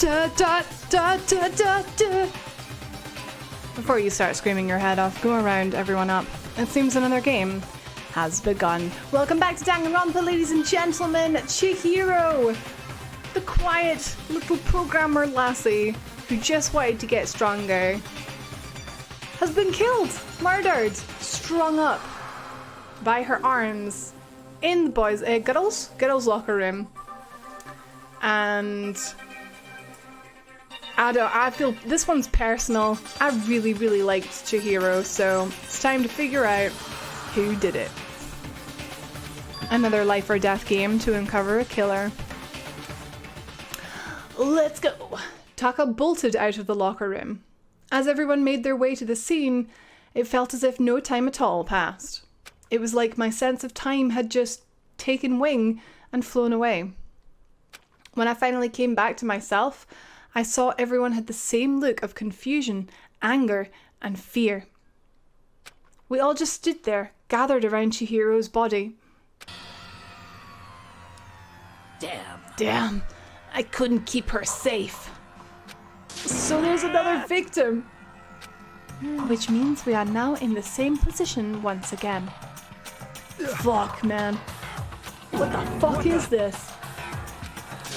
Da, da, da, da, da, da. Before you start screaming your head off, go around everyone up. It seems another game has begun. Welcome back to Danganronpa, ladies and gentlemen. Chihiro, the quiet little programmer lassie who just wanted to get stronger, has been killed, murdered, strung up by her arms in the girls' locker room. And I feel this one's personal. I really, really liked Chihiro, so it's time to figure out who did it. Another life or death game to uncover a killer. Let's go. Taka bolted out of the locker room. As everyone made their way to the scene, it felt as if no time at all passed. It was like my sense of time had just taken wing and flown away. When I finally came back to myself, I saw everyone had the same look of confusion, anger, and fear. We all just stood there, gathered around Chihiro's body. Damn, I couldn't keep her safe. So there's another victim. Which means we are now in the same position once again. Fuck, man. What the fuck is this?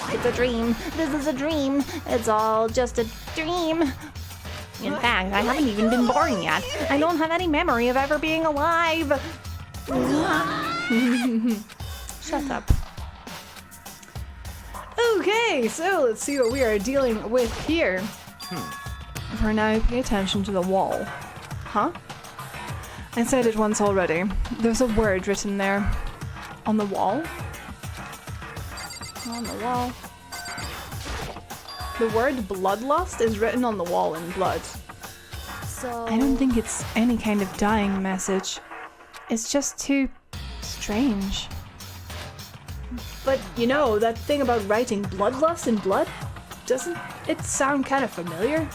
It's a dream. This is a dream. It's all just a dream. In fact, I haven't even been born yet. I don't have any memory of ever being alive. Shut up. Okay, so let's see what we are dealing with here. For now, pay attention to the wall. Huh? I said it once already. There's a word written there. On the wall? On the wall. The word bloodlust is written on the wall in blood. So I don't think it's any kind of dying message. It's just too strange. But you know, that thing about writing bloodlust in blood? Doesn't it sound kind of familiar?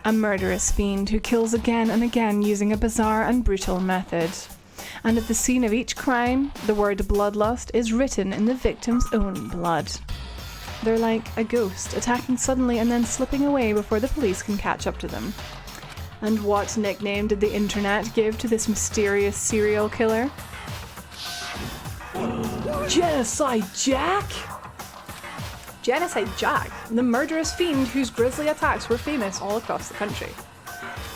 A murderous fiend who kills again and again using a bizarre and brutal method. And at the scene of each crime, the word bloodlust is written in the victim's own blood. They're like a ghost, attacking suddenly and then slipping away before the police can catch up to them. And what nickname did the internet give to this mysterious serial killer? Genocide Jack? Genocide Jack, the murderous fiend whose grisly attacks were famous all across the country.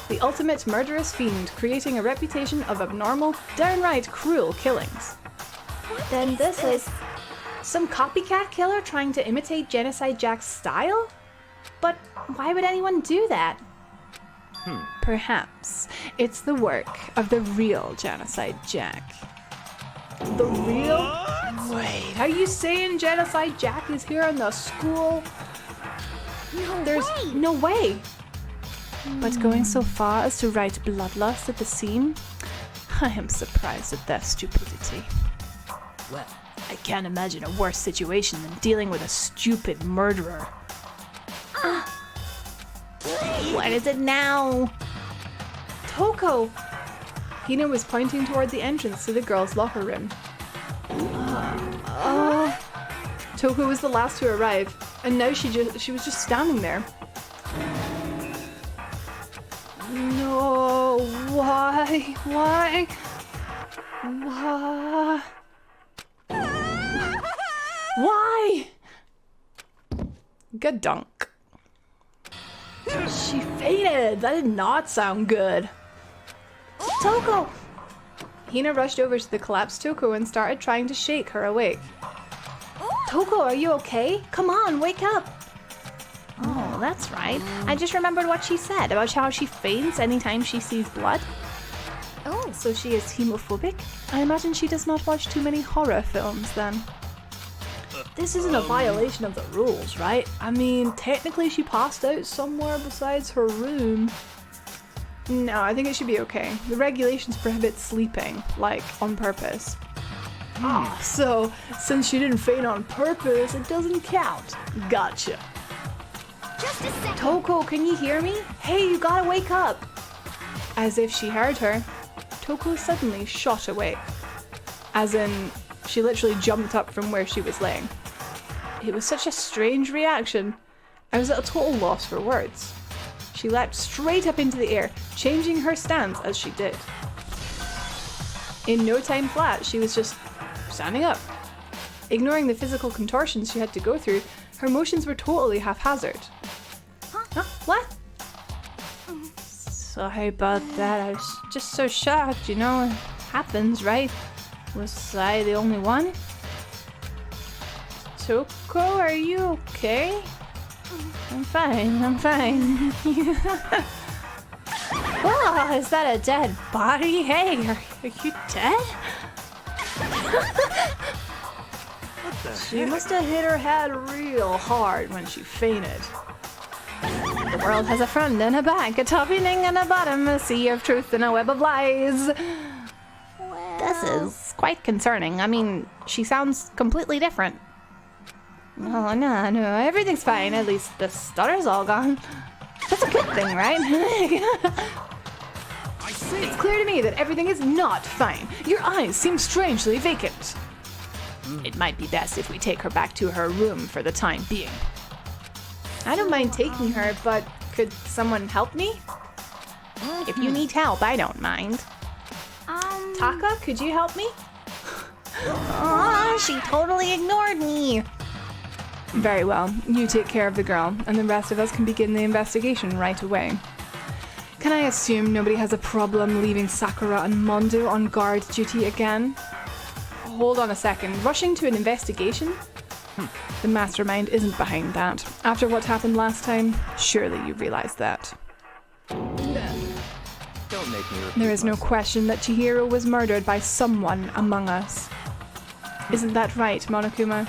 The ultimate murderous fiend, creating a reputation of abnormal, downright cruel killings. Then this is some copycat killer trying to imitate Genocide Jack's style? But why would anyone do that? Perhaps it's the work of the real Genocide Jack. The real? Wait, are you saying Genocide Jack is here in the school? There's no way. But going so far as to write bloodlust at the scene? I am surprised at their stupidity. Well, I can't imagine a worse situation than dealing with a stupid murderer. what is it now? Toko! Hina was pointing toward the entrance to the girls' locker room. Toko was the last to arrive, and now she was just standing there. No, why? Why? Gadunk. She fainted. That did not sound good. Toko! Hina rushed over to the collapsed Toko and started trying to shake her awake. Toko, are you okay? Come on, wake up! Oh, that's right. I just remembered what she said about how she faints anytime she sees blood. Oh, so she is hemophobic? I imagine she does not watch too many horror films then. This isn't a violation of the rules, right? I mean, technically she passed out somewhere besides her room. No, I think it should be okay. The regulations prohibit sleeping, like, on purpose. So, since she didn't faint on purpose, it doesn't count. Gotcha. Just a second. Toko, can you hear me? Hey, you gotta wake up! As if she heard her, Toko suddenly shot awake. As in, she literally jumped up from where she was laying. It was such a strange reaction. I was at a total loss for words. She leapt straight up into the air, changing her stance as she did. In no time flat, she was just standing up. Ignoring the physical contortions she had to go through, her motions were totally haphazard. Huh? What? Sorry about that. I was just so shocked, you know. It happens, right? Was I the only one? Toko, are you okay? I'm fine. Oh, is that a dead body? Hey, are you dead? She must have hit her head real hard when she fainted. The world has a front and a back, a top ending and a bottom, a sea of truth and a web of lies. This is quite concerning. I mean, she sounds completely different. Oh, no, everything's fine. At least the stutter's all gone. That's a good thing, right? It's clear to me that everything is not fine. Your eyes seem strangely vacant. It might be best if we take her back to her room for the time being. I don't mind taking her, but could someone help me? If you need help, I don't mind. Taka, could you help me? Oh, she totally ignored me. Very well, you take care of the girl, and the rest of us can begin the investigation right away. Can I assume nobody has a problem leaving Sakura and Mondo on guard duty again? Hold on a second, rushing to an investigation? The mastermind isn't behind that. After what happened last time, surely you realize that. Don't make me repeat There is no question that Chihiro was murdered by someone among us. Isn't that right, Monokuma?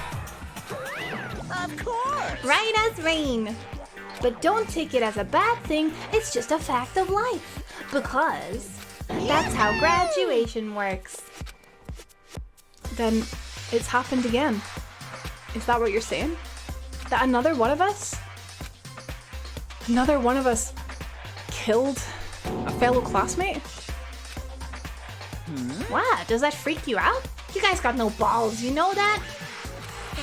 Of course! Right as rain. But don't take it as a bad thing, it's just a fact of life. Because that's how graduation works. Then it's happened again. Is that what you're saying? That another one of us killed a fellow classmate? What? Does that freak you out? You guys got no balls, you know that?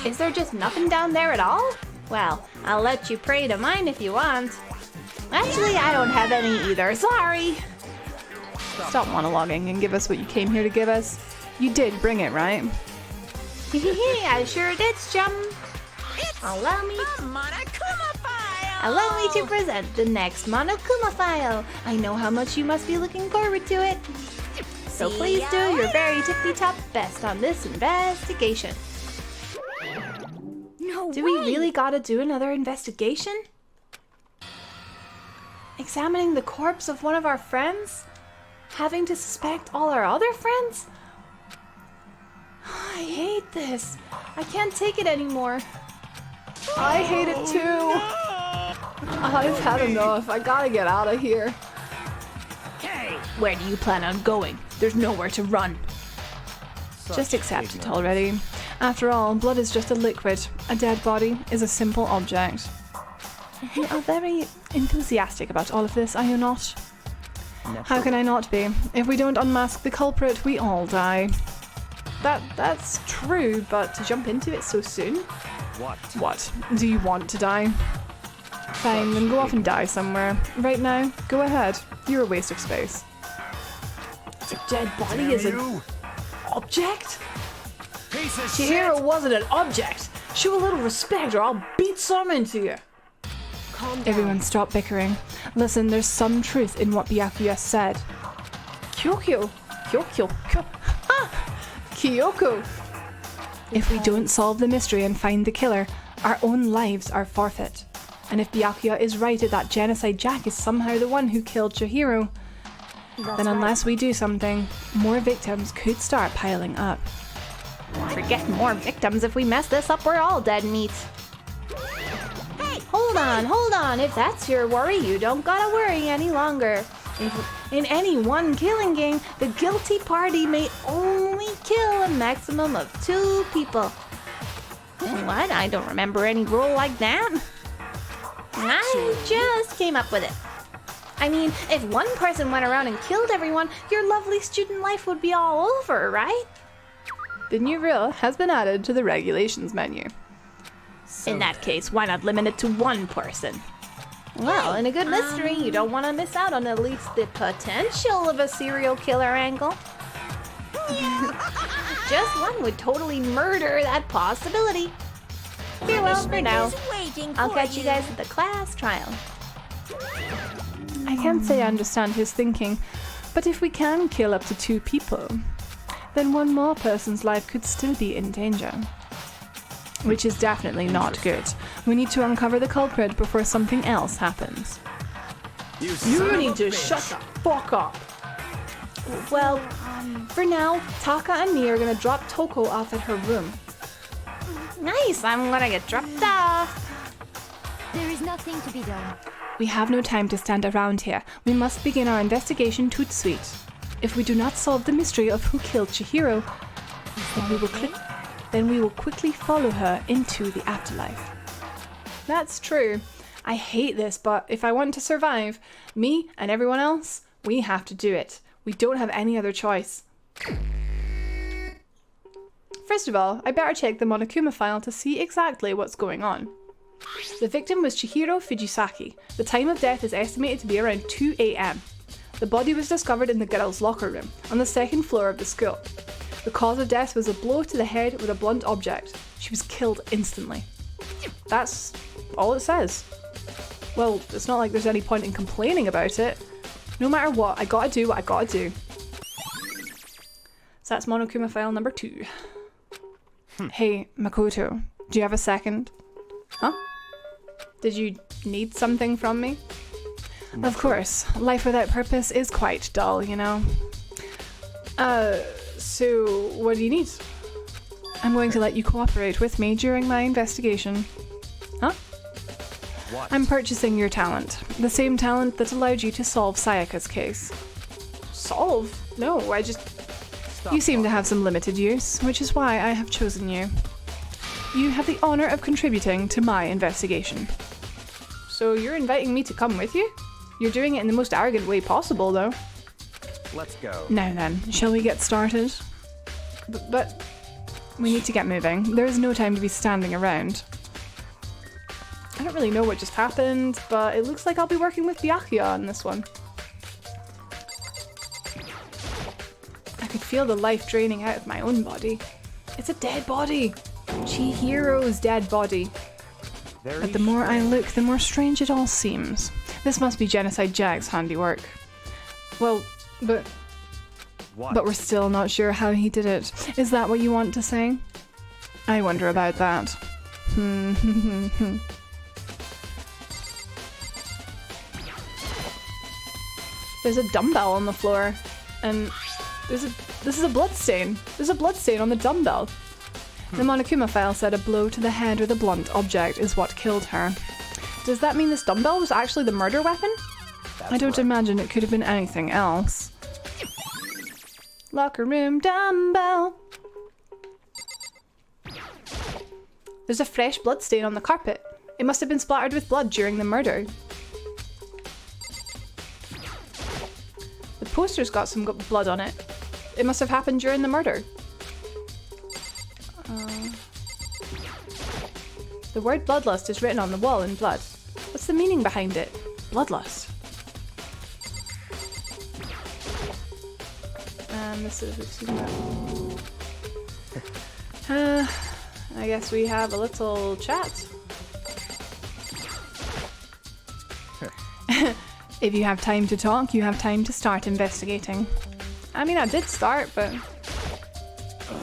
Is there just nothing down there at all? Well, I'll let you pray to mine if you want. Actually, I don't have any either, sorry. Stop monologuing and give us what you came here to give us. You did bring it, right? I sure did, chum. Allow me to present the next Monokuma file. I know how much you must be looking forward to it. So please do your very tippy-top best on this investigation. No Do we really gotta do another investigation? Examining the corpse of one of our friends? Having to suspect all our other friends? I hate this. I can't take it anymore. I hate it too. I've had enough. I gotta get out of here. Hey! Where do you plan on going? There's nowhere to run. Just accept it already. After all, blood is just a liquid. A dead body is a simple object. You are very enthusiastic about all of this, are you not? How can I not be? If we don't unmask the culprit, we all die. That's true, but to jump into it so soon? What? Do you want to die? Fine, then go off and die somewhere. Right now, go ahead. You're a waste of space. A dead body is an object? Chihiro wasn't an object! Show a little respect or I'll beat some into you! Calm down. Everyone stop bickering. Listen, there's some truth in what Byakuya said. Kyokyo. Kyoko! If we don't solve the mystery and find the killer, our own lives are forfeit. And if Byakuya is right that Genocide Jack is somehow the one who killed Chihiro, then unless we do something, more victims could start piling up. Forget more victims. If we mess this up, we're all dead meat. Hey, hold on. If that's your worry, you don't gotta worry any longer. In any one killing game, the guilty party may only kill a maximum of 2 people. What? I don't remember any rule like that. I just came up with it. I mean, if one person went around and killed everyone, your lovely student life would be all over, right? The new rule has been added to the regulations menu. In that case, why not limit it to one person? Well, in a good mystery, you don't want to miss out on at least the potential of a serial killer angle. Just one would totally murder that possibility. Farewell for now. I'll catch you guys at the class trial. I can't say I understand his thinking, but if we can kill up to 2 people, then one more person's life could still be in danger. Which is definitely not good. We need to uncover the culprit before something else happens. You need to shut the fuck up! Well, for now, Taka and me are gonna drop Toko off at her room. Nice, I'm gonna get dropped off. There is nothing to be done. We have no time to stand around here. We must begin our investigation tout de suite. If we do not solve the mystery of who killed Chihiro, then we will quickly follow her into the afterlife. That's true. I hate this, but if I want to survive, me and everyone else, we have to do it. We don't have any other choice. First of all, I better check the Monokuma file to see exactly what's going on. The victim was Chihiro Fujisaki. The time of death is estimated to be around 2 AM. The body was discovered in the girls' locker room on the 2nd floor of the school. The cause of death was a blow to the head with a blunt object. She was killed instantly. That's all it says. Well, it's not like there's any point in complaining about it. No matter what, I gotta do what I gotta do. So that's Monokuma file number 2. Hey, Makoto, do you have a second? Huh? Did you need something from me? Of course, life without purpose is quite dull, you know. So what do you need? I'm going to let you cooperate with me during my investigation. Huh? What? I'm purchasing your talent. The same talent that allowed you to solve Sayaka's case. Solve? No, You seem to have some limited use, which is why I have chosen you. You have the honor of contributing to my investigation. So you're inviting me to come with you? You're doing it in the most arrogant way possible, though. Let's go. Now then, shall we get started? But we need to get moving. There is no time to be standing around. I don't really know what just happened, but it looks like I'll be working with Byakuya on this one. I could feel the life draining out of my own body. It's a dead body. Chihiro's dead body. But the more I look, the more strange it all seems. This must be Genocide Jack's handiwork. Well, but we're still not sure how he did it. Is that what you want to say? I wonder about that. There's a dumbbell on the floor, and this is a bloodstain. There's a bloodstain on the dumbbell. The Monokuma file said a blow to the head with a blunt object is what killed her. Does that mean this dumbbell was actually the murder weapon? I don't imagine it could have been anything else. Locker room dumbbell. There's a fresh bloodstain on the carpet. It must have been splattered with blood during the murder. The poster's got some blood on it. It must have happened during the murder. The word bloodlust is written on the wall in blood. What's the meaning behind it? Bloodlust. And this is, we've seen that. I guess we have a little chat. If you have time to talk, you have time to start investigating. I mean, I did start, but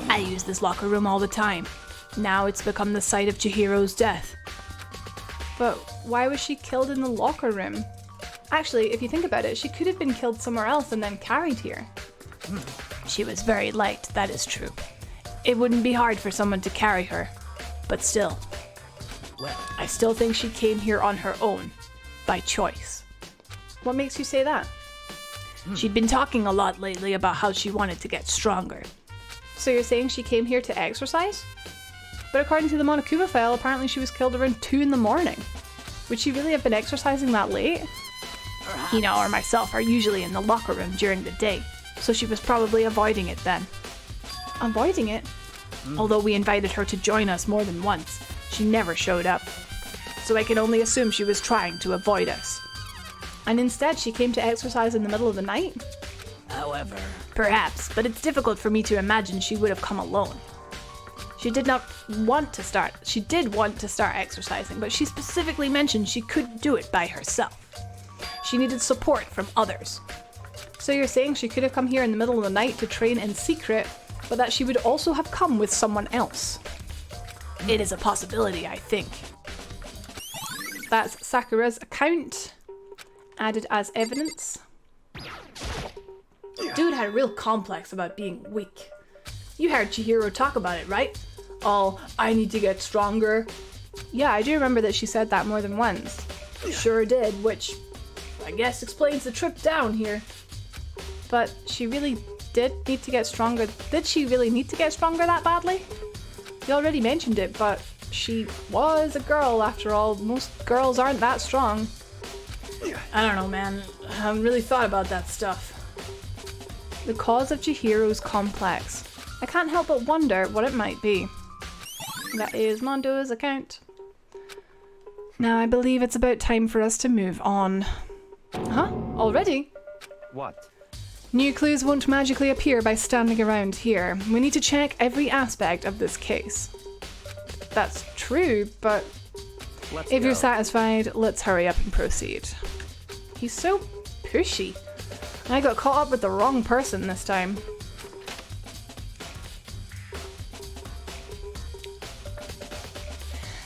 I use this locker room all the time. Now it's become the site of Chihiro's death. But why was she killed in the locker room? Actually, if you think about it, she could have been killed somewhere else and then carried here. She was very light, that is true. It wouldn't be hard for someone to carry her. But still, I still think she came here on her own, by choice. What makes you say that? She'd been talking a lot lately about how she wanted to get stronger. So you're saying she came here to exercise? But according to the Monokuma file, apparently she was killed around 2 in the morning. Would she really have been exercising that late? Hina or myself are usually in the locker room during the day, so she was probably avoiding it then. Avoiding it? Although we invited her to join us more than once, She never showed up, so I can only assume she was trying to avoid us. And instead she came to exercise in the middle of the night? However, Perhaps, but it's difficult for me to imagine she would have come alone. She did want to start exercising, but she specifically mentioned she couldn't do it by herself. She needed support from others. So you're saying she could have come here in the middle of the night to train in secret, but that she would also have come with someone else? It is a possibility, I think. That's Sakura's account, added as evidence. Dude had a real complex about being weak. You heard Chihiro talk about it, right? Oh, I need to get stronger. Yeah, I do remember that she said that more than once. Sure did, which I guess explains the trip down here. But she really did need to get stronger. Did she really need to get stronger that badly? You already mentioned it, but she was a girl after all. Most girls aren't that strong. I don't know, man. I haven't really thought about that stuff. The cause of Chihiro's complex. I can't help but wonder what it might be. That is Mondo's account. Now I believe it's about time for us to move on. Huh? Already? what? New clues won't magically appear by standing around here. We need to check every aspect of this case. That's true, but Let's if go. you're satisfied, let's hurry up and proceed. He's so pushy. I got caught up with the wrong person this time.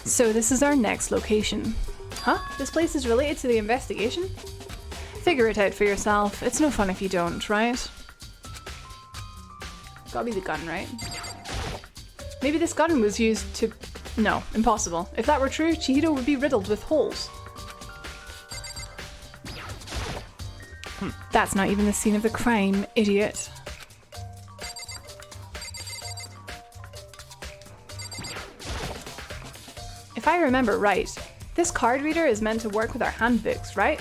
So this is our next location. Huh? This place is related to the investigation? Figure it out for yourself. It's no fun if you don't, right? Gotta be the gun, right? Maybe this gun was used to... No, impossible. If that were true, Chihiro would be riddled with holes. That's not even the scene of the crime, idiot. If I remember right, this card reader is meant to work with our handbooks, right?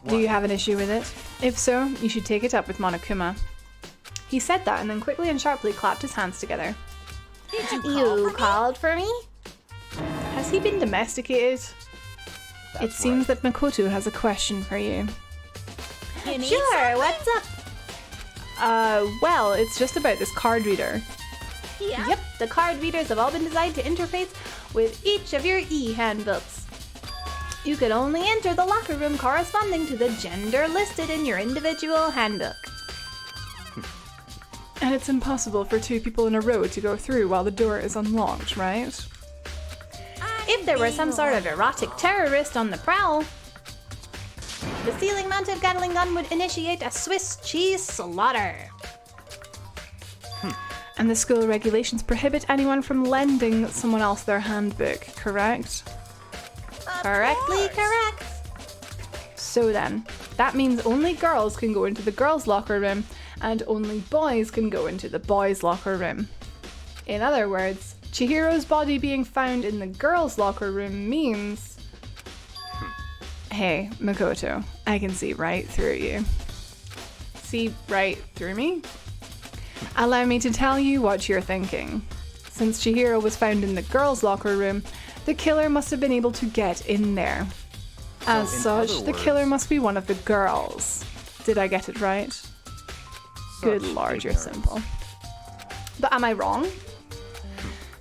Do you have an issue with it? If so, you should take it up with Monokuma. He said that and then quickly and sharply clapped his hands together. You called for me? Has he been domesticated? It seems that Makoto has a question for you. Sure, what's up? Well, it's just about this card reader. Yeah. Yep, the card readers have all been designed to interface with each of your e-handbooks. You can only enter the locker room corresponding to the gender listed in your individual handbook. And it's impossible for two people in a row to go through while the door is unlocked, right? If there were some sort of erotic terrorist on the prowl, the ceiling-mounted Gatling gun would initiate a Swiss cheese slaughter. And the school regulations prohibit anyone from lending someone else their handbook, correct? Correctly correct. So then, that means only girls can go into the girls' locker room and only boys can go into the boys' locker room. In other words, Chihiro's body being found in the girls' locker room means... Hey, Makoto, I can see right through you. See right through me? Allow me to tell you what you're thinking. Since Chihiro was found in the girls' locker room, the killer must have been able to get in there. As in such, other the words- killer must be one of the girls. Did I get it right? Good Such lord, you're ignorance. simple. But am I wrong?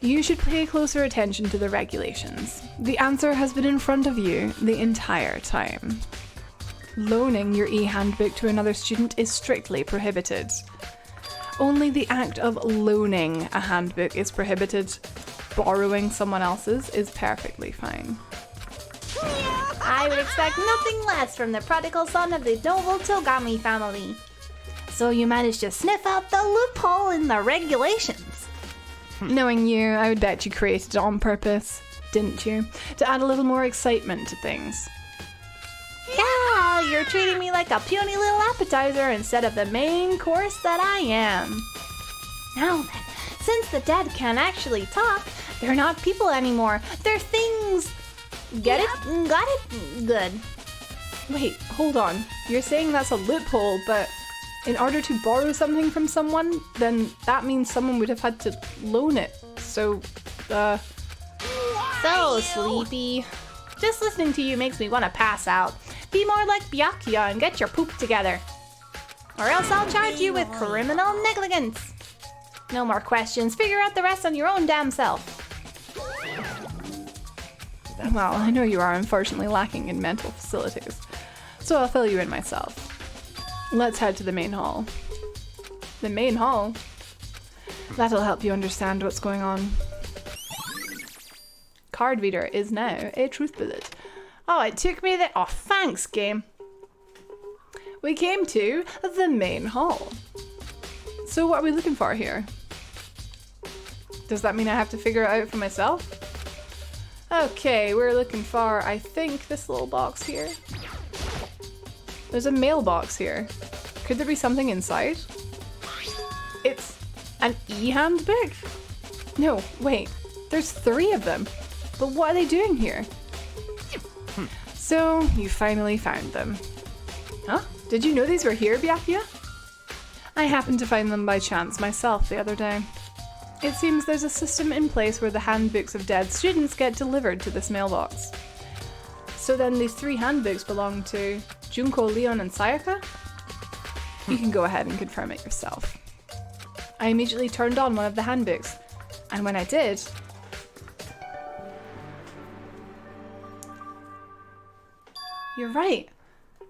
You should pay closer attention to the regulations. The answer has been in front of you the entire time. Loaning your e-handbook to another student is strictly prohibited. Only the act of loaning a handbook is prohibited. Borrowing someone else's is perfectly fine. I would expect nothing less from the prodigal son of the noble Togami family. So you managed to sniff out the loophole in the regulations. Knowing you, I would bet you created it on purpose, didn't you? To add a little more excitement to things. Yeah, you're treating me like a puny little appetizer instead of the main course that I am. Now then, since the dead can't actually talk, they're not people anymore. They're things. Get it? Got it? Good. Wait, hold on. You're saying that's a loophole, but in order to borrow something from someone, then that means someone would have had to loan it. So, So sleepy. Just listening to you makes me want to pass out. Be more like Byakuya and get your poop together. Or else I'll charge you with criminal negligence. No more questions. Figure out the rest on your own damn self. Well, I know you are unfortunately lacking in mental facilities, so I'll fill you in myself. Let's head to the main hall. The main hall? That'll help you understand what's going on. Card reader is now a truth bullet. Oh, it took me there. Oh, thanks, game. We came to the main hall. So what are we looking for here? Does that mean I have to figure it out for myself? Okay, we're looking for, I think, this little box here. There's a mailbox here. Could there be something inside? It's an e-handbook? No, wait. There's 3 of them. But what are they doing here? So, you finally found them. Huh? Did you know these were here, Byakuya? I happened to find them by chance myself the other day. It seems there's a system in place where the handbooks of dead students get delivered to this mailbox. So then these 3 handbooks belong to Junko, Leon, and Sayaka? You can go ahead and confirm it yourself. I immediately turned on one of the handbooks, and when I did, you're right.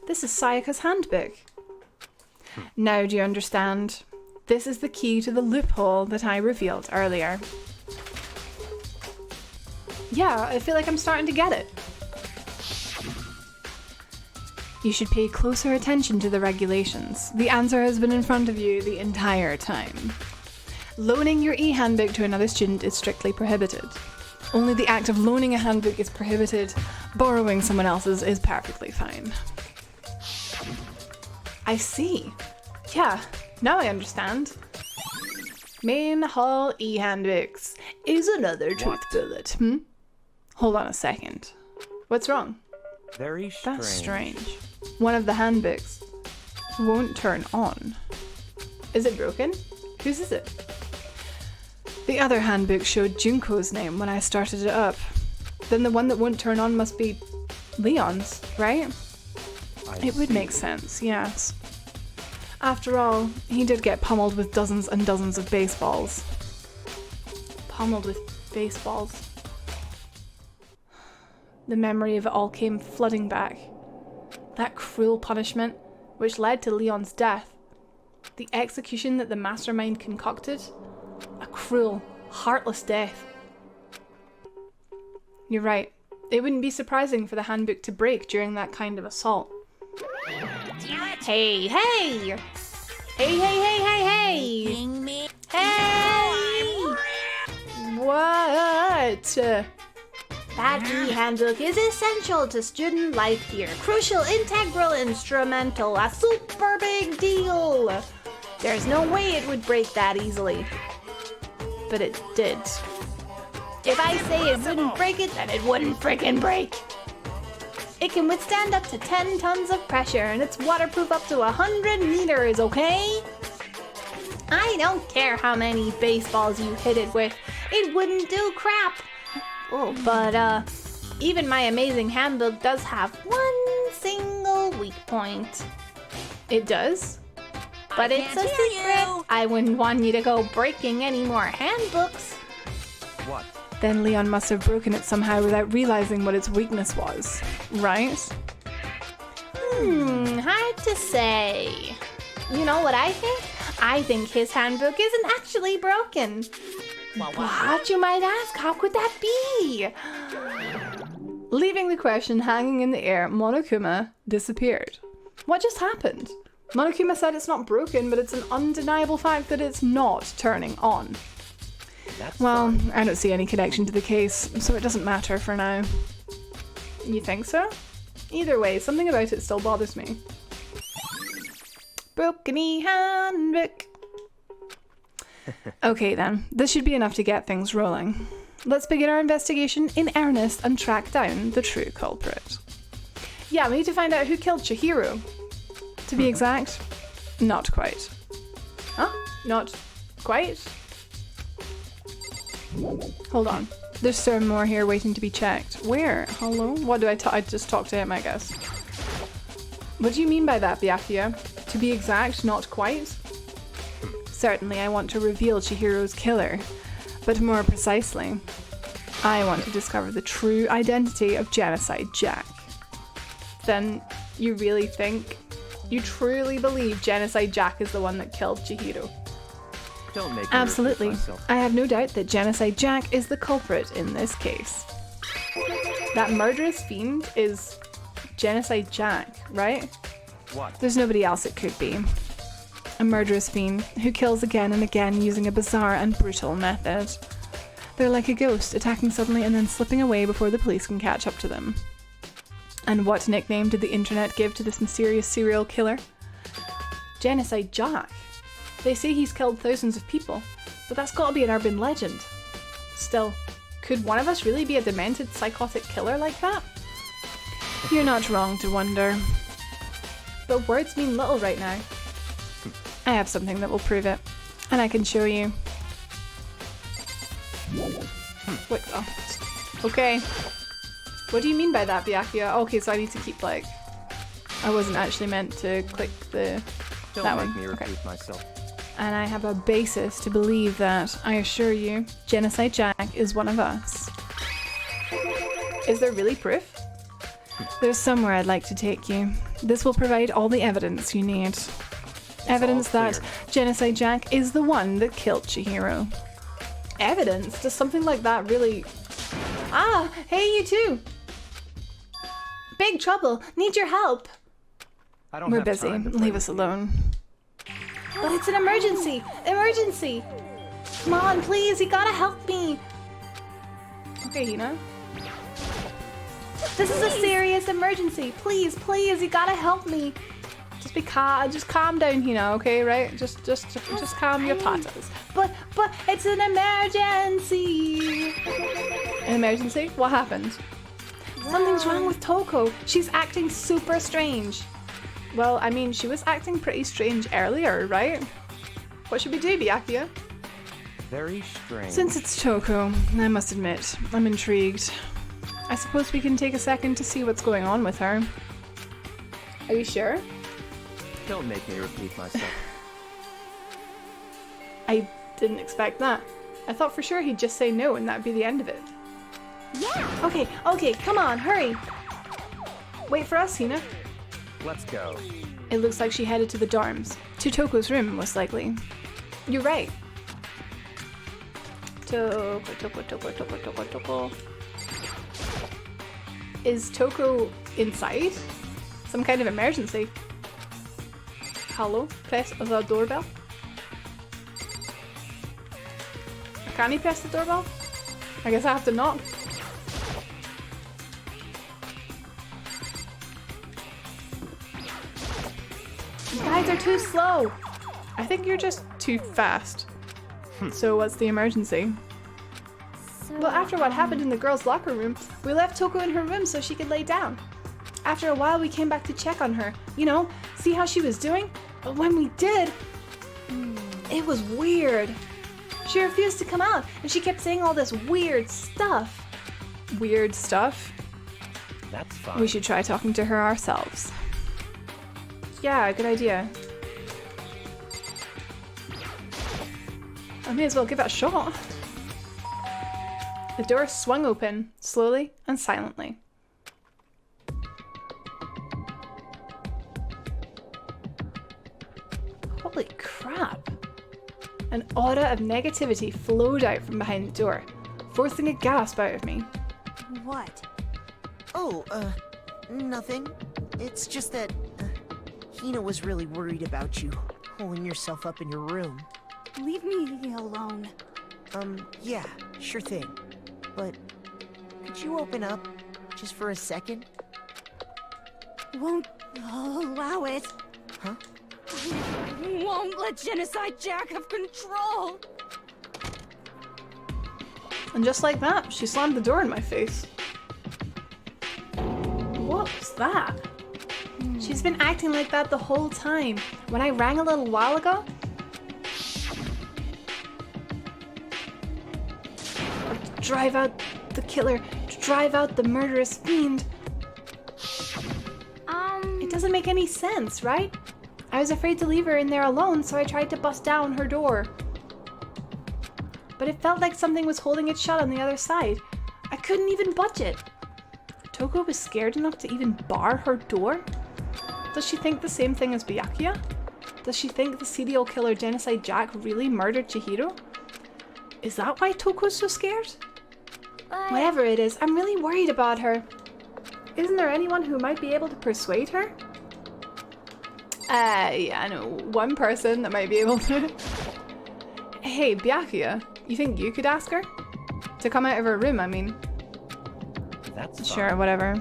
This is Sayaka's handbook. Now do you understand? This is the key to the loophole that I revealed earlier. Yeah, I feel like I'm starting to get it. You should pay closer attention to the regulations. The answer has been in front of you the entire time. Loaning your e-handbook to another student is strictly prohibited. Only the act of loaning a handbook is prohibited. Borrowing someone else's is perfectly fine. I see. Yeah, now I understand. Main hall e-handbooks is another truth bullet. Hold on a second. What's wrong? Very strange. That's strange. One of the handbooks won't turn on. Is it broken? Whose is it? The other handbook showed Junko's name when I started it up. Then the one that won't turn on must be Leon's, right? It would make sense, yes. After all, he did get pummeled with dozens and dozens of baseballs. Pummeled with baseballs. The memory of it all came flooding back. That cruel punishment, which led to Leon's death. The execution that the mastermind concocted. A cruel, heartless death. You're right. It wouldn't be surprising for the handbook to break during that kind of assault. Hey, hey! Hey, hey, hey, hey, hey! Hey! What? That e-handbook is essential to student life here. Crucial, integral, instrumental, a super big deal. There's no way it would break that easily. But it did. If I say it wouldn't break it, then it wouldn't frickin' break. It can withstand up to 10 tons of pressure, and it's waterproof up to 100 meters, okay? I don't care how many baseballs you hit it with, it wouldn't do crap. Oh, but even my amazing handbook does have one single weak point. It does? But it's a secret. I wouldn't want you to go breaking any more handbooks. What? Then Leon must have broken it somehow without realizing what its weakness was, right? Hard to say. You know what I think? I think his handbook isn't actually broken. What, you might ask? How could that be? Leaving the question hanging in the air, Monokuma disappeared. What just happened? Monokuma said it's not broken, but it's an undeniable fact that it's not turning on. Well, I don't see any connection to the case, so it doesn't matter for now. You think so? Either way, something about it still bothers me. Broken e-handbook. Okay then, this should be enough to get things rolling. Let's begin our investigation in earnest and track down the true culprit. Yeah, we need to find out who killed Chihiro. To be exact, not quite. Huh? Not quite? Hold on. There's still more here waiting to be checked. Where? Hello? What do I just talked to him, I guess. What do you mean by that, Byakuya? To be exact, not quite? Certainly, I want to reveal Chihiro's killer. But more precisely, I want to discover the true identity of Genocide Jack. Then, you really think, you truly believe Genocide Jack is the one that killed Chihiro? Don't make me Absolutely. repeat myself. I have no doubt that Genocide Jack is the culprit in this case. That murderous fiend is Genocide Jack, right? What? There's nobody else it could be. A murderous fiend who kills again and again using a bizarre and brutal method. They're like a ghost, attacking suddenly and then slipping away before the police can catch up to them. And what nickname did the internet give to this mysterious serial killer? Genocide Jack. They say he's killed thousands of people, but that's gotta be an urban legend. Still, could one of us really be a demented psychotic killer like that? You're not wrong to wonder. But words mean little right now. I have something that will prove it, and I can show you. Wait, oh. Okay. What do you mean by that, Byakuya? Okay, so I need to keep like... I wasn't actually meant to click the... Don't that make one. me Okay. repeat myself. And I have a basis to believe that, I assure you, Genocide Jack is one of us. Is there really proof? There's somewhere I'd like to take you. This will provide all the evidence you need. Evidence all that clear. Genocide Jack is the one that killed Chihiro. Evidence? Does something like that really... Ah! Hey, you too! Big trouble! Need your help! I don't We're have busy. time to play Leave with us you. alone. But it's an emergency! Emergency! Come on, please, you gotta help me! Okay, Hina. This is a serious emergency! Please, please, you gotta help me! Just be calm. Just calm down, Hina. Okay, right? Just calm your patas. But it's an emergency! An emergency? What happened? Something's wrong with Toko. She's acting super strange. Well, I mean, she was acting pretty strange earlier, right? What should we do, Byakuya? Very strange. Since it's Toko, I must admit, I'm intrigued. I suppose we can take a second to see what's going on with her. Are you sure? Don't make me repeat myself. I didn't expect that. I thought for sure he'd just say no and that'd be the end of it. Yeah! Okay, come on, hurry! Wait for us, Hina. Let's go. It looks like she headed to the dorms. To Toko's room, most likely. You're right. Toko. Is Toko inside? Some kind of emergency? Hello? Press the doorbell? Can he press the doorbell? I guess I have to knock. You guys are too slow. I think you're just too fast. So what's the emergency? Well, after what happened in the girls' locker room, we left Toko in her room so she could lay down. After a while, we came back to check on her. You know, see how she was doing? But when we did, it was weird. She refused to come out, and she kept saying all this weird stuff. Weird stuff? That's fine. We should try talking to her ourselves. Yeah, good idea. I may as well give it a shot. The door swung open, slowly and silently. Holy crap! An aura of negativity flowed out from behind the door, forcing a gasp out of me. What? Oh, nothing. It's just that Hina was really worried about you, holding yourself up in your room. Leave me alone. Yeah, sure thing. But could you open up just for a second? Won't allow it. Huh? I won't let Genocide Jack have control. And just like that, she slammed the door in my face. What was that? She's been acting like that the whole time. When I rang a little while ago, drive out the killer, to drive out the murderous fiend. It doesn't make any sense, right? I was afraid to leave her in there alone, so I tried to bust down her door. But it felt like something was holding it shut on the other side. I couldn't even budge it. Toko was scared enough to even bar her door? Does she think the same thing as Byakuya? Does she think the serial killer Genocide Jack really murdered Chihiro? Is that why Toko's so scared? Whatever it is, I'm really worried about her. Isn't there anyone who might be able to persuade her? Yeah, I know one person that might be able to. Hey, Byakuya, you think you could ask her? To come out of her room, I mean. That's Sure, fine. whatever.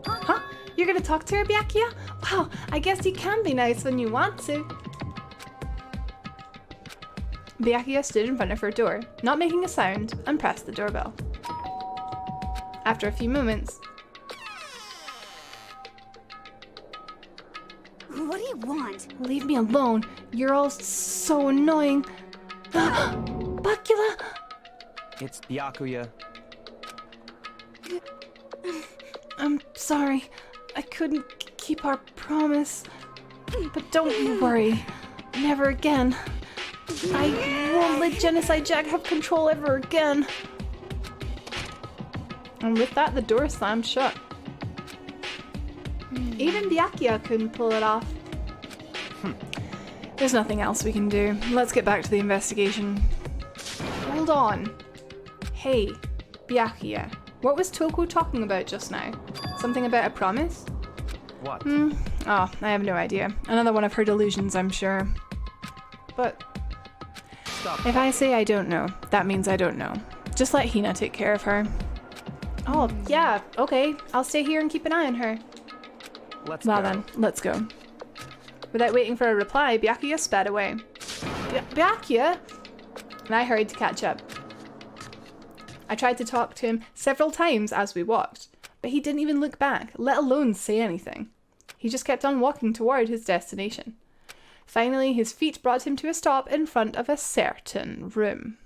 Huh? You're gonna talk to her, Byakuya? Wow, I guess you can be nice when you want to. Byakuya stood in front of her door, not making a sound, and pressed the doorbell. After a few moments, What do you want? leave me alone. You're all so annoying. Byakuya! It's Byakuya. I'm sorry. I couldn't keep our promise. But don't you worry. Never again. I won't let Genocide Jack have control ever again. And with that, the door slammed shut. Even Byakuya couldn't pull it off. There's nothing else we can do. Let's get back to the investigation. Hold on. Hey, Byakuya. What was Toko talking about just now? Something about a promise? What? Oh, I have no idea. Another one of her delusions, I'm sure. But Stop. if I say I don't know, that means I don't know. Just let Hina take care of her. Oh, yeah, okay. I'll stay here and keep an eye on her. Let's Well go. then, let's go. Without waiting for a reply, Byakuya sped away. Byakuya? And I hurried to catch up. I tried to talk to him several times as we walked, but he didn't even look back, let alone say anything. He just kept on walking toward his destination. Finally, his feet brought him to a stop in front of a certain room.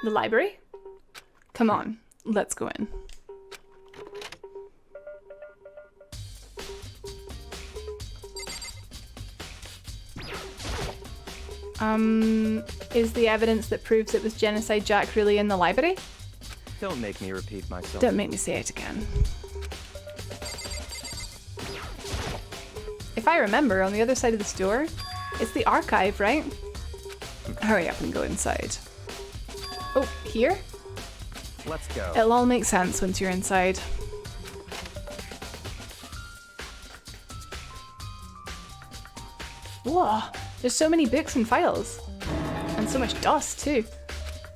The library? Come on, let's go in. Is the evidence that proves it was Genocide Jack really in the library? Don't make me repeat myself. Don't make me say it again. If I remember, on the other side of this door, it's the archive, right? Hurry up and go inside. Oh, here? Let's go. It'll all make sense once you're inside. Whoa, there's so many books and files. And so much dust, too.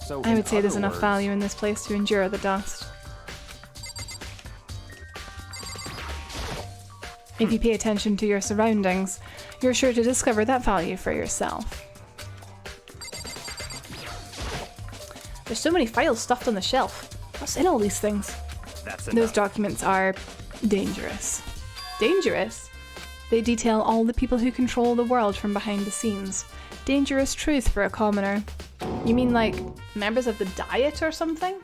So I in would say there's other enough words, value in this place to endure the dust. If you pay attention to your surroundings, you're sure to discover that value for yourself. There's so many files stuffed on the shelf. What's in all these things? That's Those enough. documents are dangerous. Dangerous? They detail all the people who control the world from behind the scenes. Dangerous truth for a commoner. You mean like members of the Diet or something?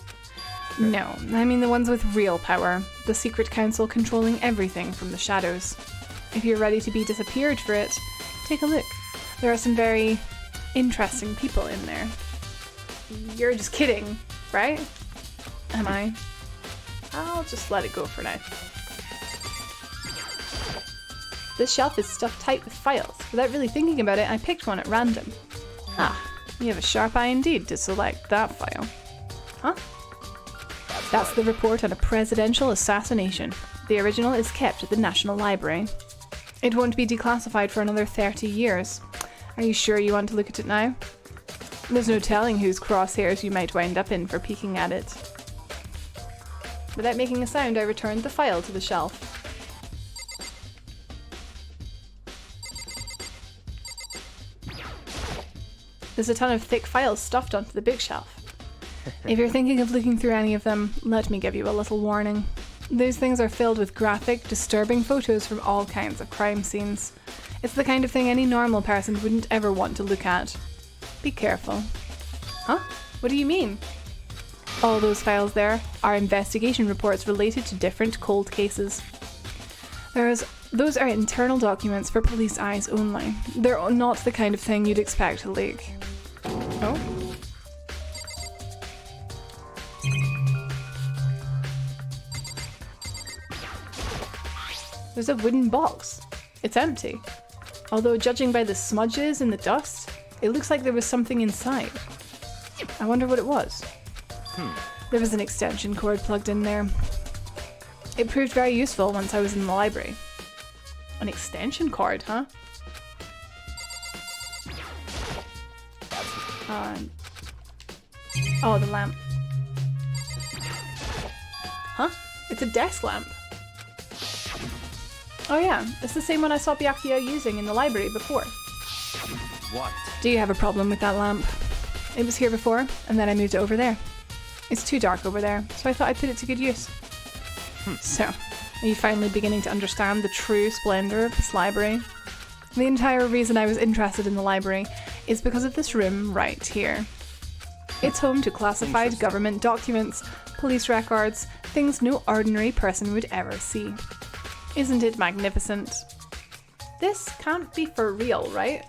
No, I mean the ones with real power. The secret council controlling everything from the shadows. If you're ready to be disappeared for it, take a look. There are some very interesting people in there. You're just kidding, right? Am I? I'll just let it go for now. This shelf is stuffed tight with files. Without really thinking about it, I picked one at random. Ah, you have a sharp eye indeed to select that file. Huh? That's the report on a presidential assassination. The original is kept at the National Library. It won't be declassified for another 30 years. Are you sure you want to look at it now? There's no telling whose crosshairs you might wind up in for peeking at it. Without making a sound, I returned the file to the shelf. There's a ton of thick files stuffed onto the bookshelf. If you're thinking of looking through any of them, let me give you a little warning. Those things are filled with graphic, disturbing photos from all kinds of crime scenes. It's the kind of thing any normal person wouldn't ever want to look at. Be careful. Huh? What do you mean? All those files there are investigation reports related to different cold cases. Those are internal documents for police eyes only. They're not the kind of thing you'd expect to leak. Oh? There's a wooden box. It's empty. Although judging by the smudges and the dust, it looks like there was something inside. I wonder what it was. There was an extension cord plugged in there. It proved very useful once I was in the library. An extension cord, huh? Oh, the lamp. Huh? It's a desk lamp. Oh yeah, it's the same one I saw Byakuya using in the library before. What? Do you have a problem with that lamp? It was here before, and then I moved it over there. It's too dark over there, so I thought I'd put it to good use. So, are you finally beginning to understand the true splendor of this library? The entire reason I was interested in the library is because of this room right here. It's home to classified government documents, police records, things no ordinary person would ever see. Isn't it magnificent? This can't be for real, right?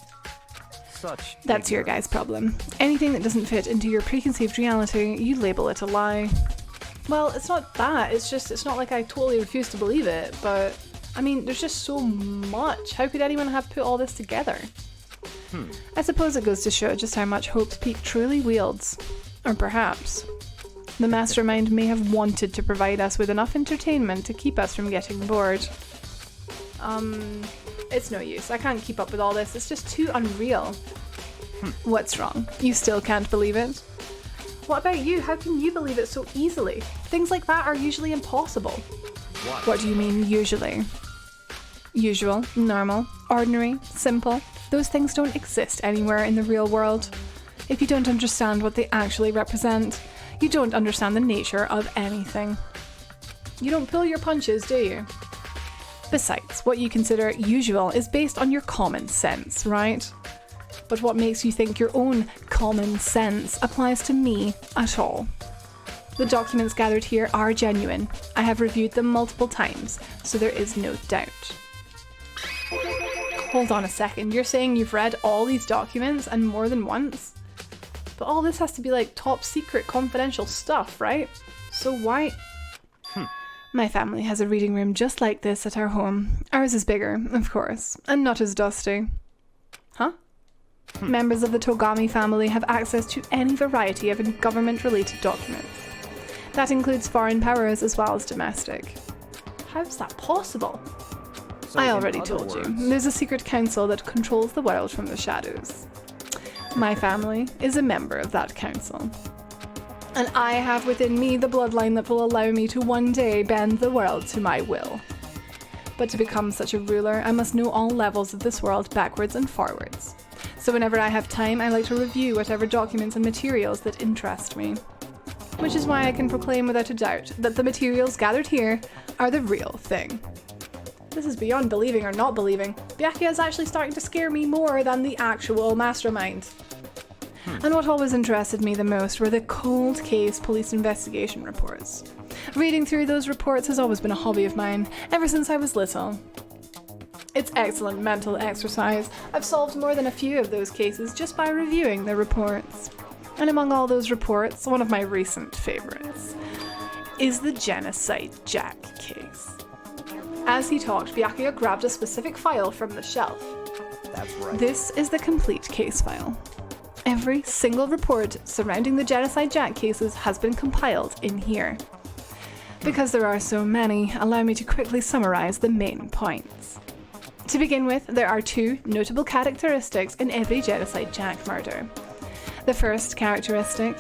That's your guy's problem. Anything that doesn't fit into your preconceived reality, you label it a lie. Well, it's not that, it's not like I totally refuse to believe it, but I mean, there's just so much. How could anyone have put all this together? I suppose it goes to show just how much Hope's Peak truly wields. Or perhaps the mastermind may have wanted to provide us with enough entertainment to keep us from getting bored. It's no use. I can't keep up with all this. It's just too unreal. What's wrong? You still can't believe it? What about you? How can you believe it so easily? Things like that are usually impossible. What do you mean, usually? Usual, normal, ordinary, simple. Those things don't exist anywhere in the real world. If you don't understand what they actually represent, you don't understand the nature of anything. You don't pull your punches, do you? Besides, what you consider usual is based on your common sense, right? But what makes you think your own common sense applies to me at all? The documents gathered here are genuine. I have reviewed them multiple times, so there is no doubt. Hold on a second, you're saying you've read all these documents and more than once? But all this has to be like top secret confidential stuff, right? So why? My family has a reading room just like this at our home. Ours is bigger, of course, and not as dusty. Huh? Members of the Togami family have access to any variety of government-related documents. That includes foreign powers as well as domestic. How's that possible? So I already told you. There's a secret council that controls the world from the shadows. My family is a member of that council. And I have within me the bloodline that will allow me to one day bend the world to my will. But to become such a ruler, I must know all levels of this world backwards and forwards. So whenever I have time, I like to review whatever documents and materials that interest me. Which is why I can proclaim without a doubt that the materials gathered here are the real thing. This is beyond believing or not believing. Byakuya is actually starting to scare me more than the actual mastermind. And what always interested me the most were the cold case police investigation reports. Reading through those reports has always been a hobby of mine, ever since I was little. It's excellent mental exercise. I've solved more than a few of those cases just by reviewing the reports. And among all those reports, one of my recent favorites is the Genocide Jack case. As he talked, Byakuya grabbed a specific file from the shelf. That's right. This is the complete case file. Every single report surrounding the Genocide Jack cases has been compiled in here. Because there are so many, allow me to quickly summarize the main points. To begin with, there are two notable characteristics in every Genocide Jack murder. The first characteristic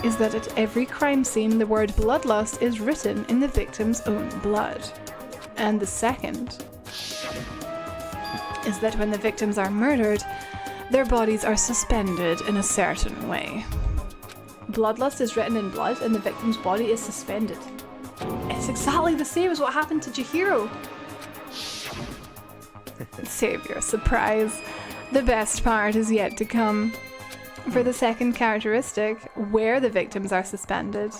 is that at every crime scene the word bloodlust is written in the victim's own blood. And the second is that when the victims are murdered, their bodies are suspended in a certain way. Bloodlust is written in blood and the victim's body is suspended. It's exactly the same as what happened to Chihiro. Save your surprise. The best part is yet to come. For the second characteristic, where the victims are suspended.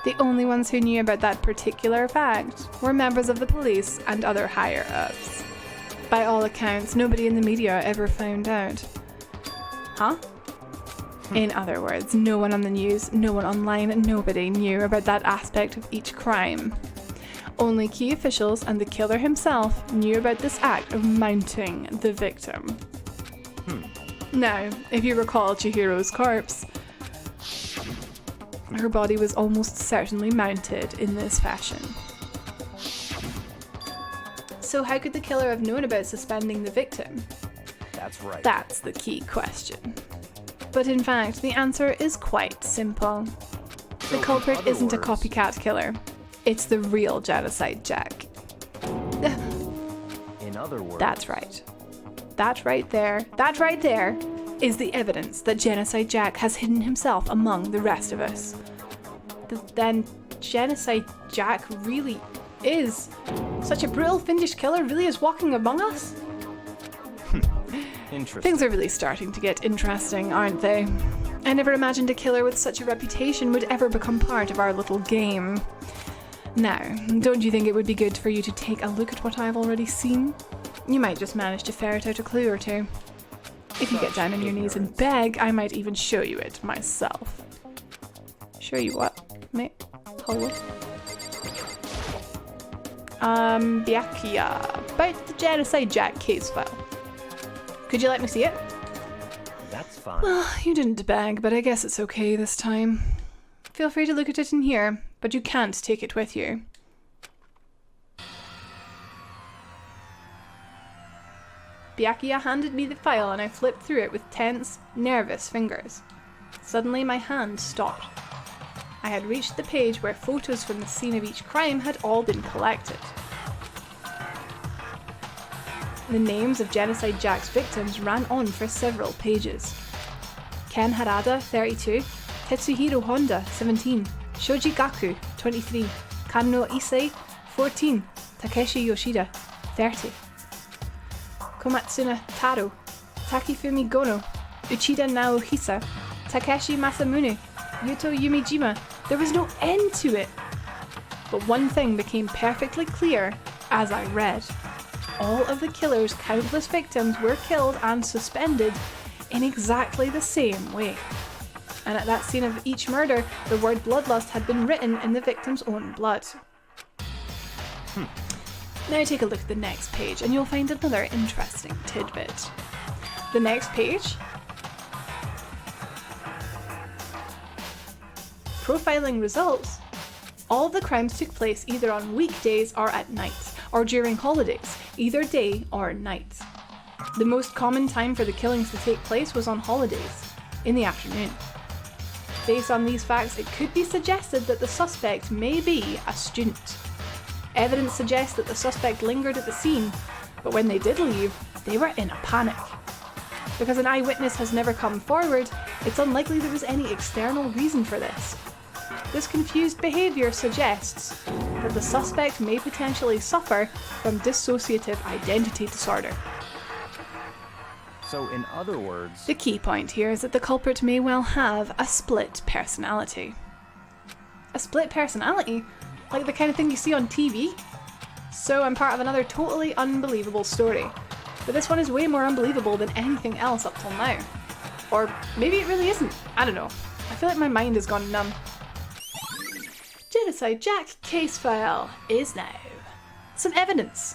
The only ones who knew about that particular fact were members of the police and other higher-ups. By all accounts, nobody in the media ever found out. Huh? In other words, no one on the news, no one online, nobody knew about that aspect of each crime. Only key officials and the killer himself knew about this act of mounting the victim. Now, if you recall Chihiro's corpse, her body was almost certainly mounted in this fashion. So how could the killer have known about suspending the victim? That's right. That's the key question. But in fact, the answer is quite simple. The culprit isn't a copycat killer. It's the real Genocide Jack. In other words, That's right. That right there is the evidence that Genocide Jack has hidden himself among the rest of us. Then Genocide Jack really is such a brutal fiendish killer, really is walking among us? interesting. Things are really starting to get interesting, aren't they? I never imagined a killer with such a reputation would ever become part of our little game. Now, don't you think it would be good for you to take a look at what I've already seen? You might just manage to ferret out a clue or two. If you get down on your knees and beg, I might even show you it myself. Show you what, mate? Hello? Byakuya, about the Genocide Jack case file. Could you let me see it? That's fine. Well, you didn't beg, but I guess it's okay this time. Feel free to look at it in here, but you can't take it with you. Byakuya handed me the file and I flipped through it with tense, nervous fingers. Suddenly my hand stopped. I had reached the page where photos from the scene of each crime had all been collected. The names of Genocide Jack's victims ran on for several pages. Ken Harada, 32, Tetsuhiro Honda, 17, Shoji Gaku, 23, Kano Issei, 14, Takeshi Yoshida, 30. Komatsuna Taro, Takifumi Gono, Uchida Naohisa, Takeshi Masamune, Yuto Yumijima. There was no end to it. But one thing became perfectly clear as I read. All of the killer's countless victims were killed and suspended in exactly the same way. And at that scene of each murder, the word bloodlust had been written in the victim's own blood. Now take a look at the next page and you'll find another interesting tidbit. The next page. Profiling results. All of the crimes took place either on weekdays or at night, or during holidays, either day or night. The most common time for the killings to take place was on holidays, in the afternoon. Based on these facts, it could be suggested that the suspect may be a student. Evidence suggests that the suspect lingered at the scene, but when they did leave, they were in a panic. Because an eyewitness has never come forward, it's unlikely there was any external reason for this. This confused behaviour suggests that the suspect may potentially suffer from dissociative identity disorder. So, in other words, The key point here is that the culprit may well have a split personality. A split personality? Like the kind of thing you see on TV? So I'm part of another totally unbelievable story. But this one is way more unbelievable than anything else up till now. Or maybe it really isn't. I don't know. I feel like my mind has gone numb. Genocide Jack case file is now some evidence.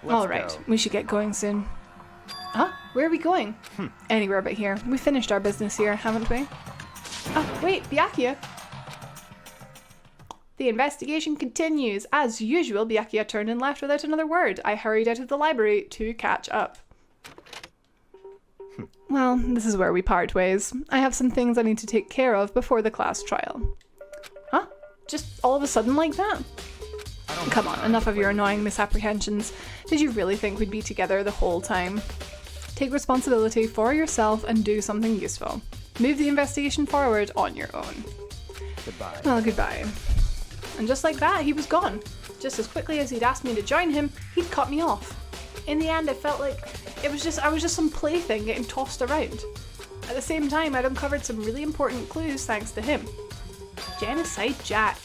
Alright, go. we should get going soon. Huh? Where are we going? Anywhere but here. We finished our business here, haven't we? Oh, wait, Byakuya. The investigation continues. As usual, Byakuya turned and left without another word. I hurried out of the library to catch up. Well, this is where we part ways. I have some things I need to take care of before the class trial. Huh? Just all of a sudden like that? Come on, enough of your annoying misapprehensions. Did you really think we'd be together the whole time? Take responsibility for yourself and do something useful. Move the investigation forward on your own. Goodbye. Well, goodbye. And just like that, he was gone. Just as quickly as he'd asked me to join him, he'd cut me off. In the end, I felt like I was just some plaything getting tossed around. At the same time, I'd uncovered some really important clues thanks to him. Genocide Jack.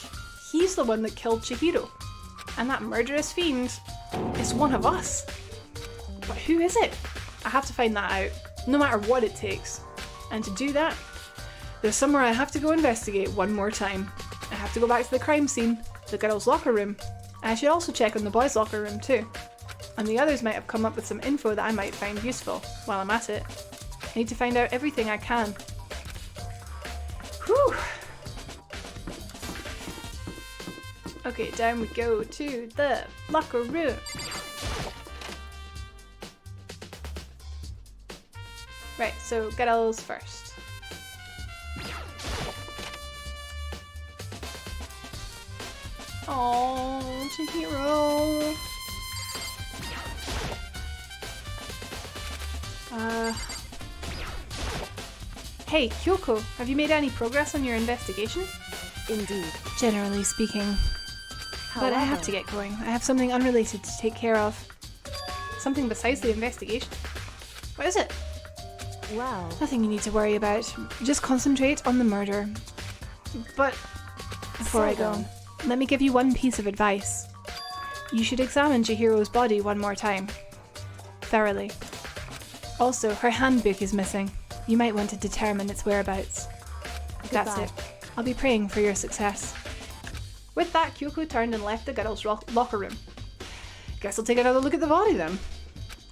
He's the one that killed Chihiro. And that murderous fiend is one of us. But who is it? I have to find that out, no matter what it takes. And to do that, there's somewhere I have to go investigate one more time. I have to go back to the crime scene, the girls' locker room, and I should also check on the boys' locker room too. And the others might have come up with some info that I might find useful while I'm at it. I need to find out everything I can. Whew! Okay, down we go to the locker room. Right, so girls first. Oh, Chihiro. Hey, Kyoko, have you made any progress on your investigation? Indeed. Generally speaking. But I have to get going. I have something unrelated to take care of. Something besides the investigation. What is it? Well, Nothing you need to worry about. Just concentrate on the murder. But before I go, let me give you one piece of advice. You should examine Chihiro's body one more time. Thoroughly. Also, her handbook is missing. You might want to determine its whereabouts. That's Goodbye. it. I'll be praying for your success. With that, Kyoko turned and left the girls' locker room. Guess I'll take another look at the body then.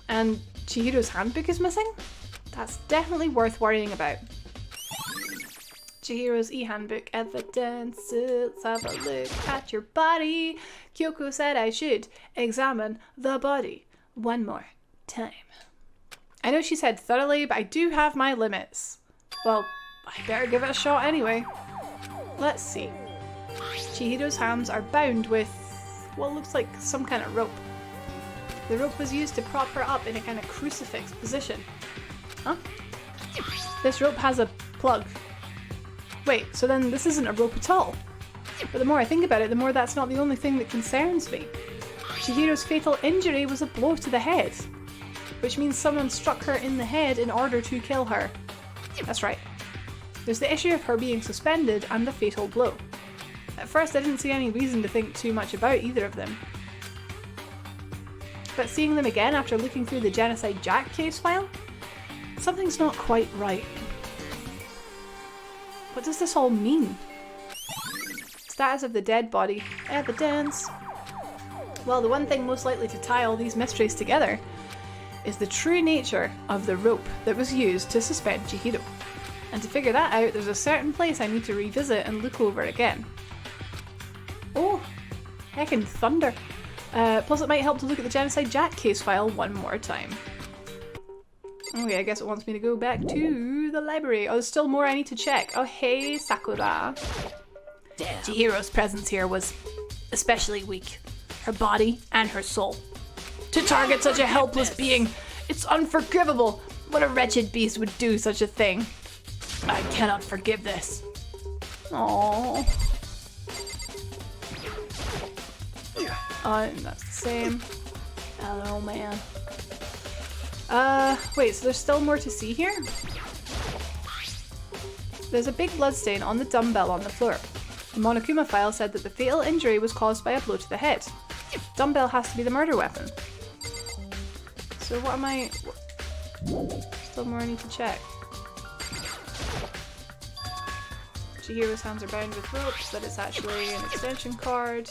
And Chihiro's handbook is missing? That's definitely worth worrying about. Chihiro's e-handbook evidence. Let's have a look at your body. Kyoko said I should examine the body one more time. I know she said thoroughly, but I do have my limits. Well, I better give it a shot anyway. Let's see. Chihiro's hands are bound with what looks like some kind of rope. The rope was used to prop her up in a kind of crucifix position. Huh? This rope has a plug. Wait, so then this isn't a rope at all. But the more I think about it, the more that's not the only thing that concerns me. Chihiro's fatal injury was a blow to the head, which means someone struck her in the head in order to kill her. That's right. There's the issue of her being suspended and the fatal blow. At first I didn't see any reason to think too much about either of them. But seeing them again after looking through the Genocide Jack case file, something's not quite right. What does this all mean? Status of the dead body. Evidence. Well, the one thing most likely to tie all these mysteries together is the true nature of the rope that was used to suspend Chihiro. And to figure that out, there's a certain place I need to revisit and look over again. Oh, heckin' thunder. Plus it might help to look at the Genocide Jack case file one more time. Okay, I guess it wants me to go back to the library. Oh, there's still more I need to check. Oh, hey, Sakura. Damn. Chihiro's presence here was especially weak. Her body and her soul. To target such a helpless being, it's unforgivable. What a wretched beast would do such a thing. I cannot forgive this. Aww. That's the same. Oh man. Wait, so there's still more to see here? There's a big bloodstain on the dumbbell on the floor. The Monokuma file said that the fatal injury was caused by a blow to the head. Dumbbell has to be the murder weapon. So what am I... Still more I need to check. Chihiro's hands are bound with ropes, that it's actually an extension cord.